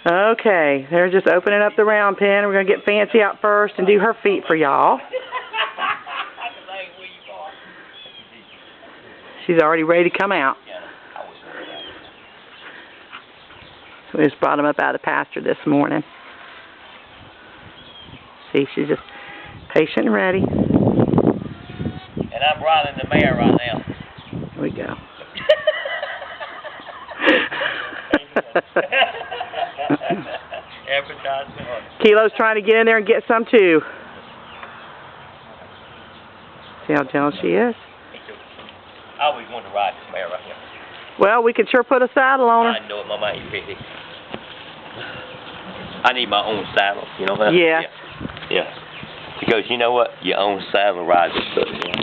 Okay, they're just opening up the round pen. We're going to get Fancy out first and do her feet for y'all. She's already ready to come out. So we just brought them up out of the pasture this morning. See, she's just patient and ready. And I'm riding the mare right now. Here we go. Kilo's trying to get in there and get some too. See how gentle she is? I always wanted to ride this mare right here. Well, we can sure put a saddle on her. I know it, Mama ain't ready. I need my own saddle, you know that? Yeah. Yeah. Because you know what? Your own saddle rides is good.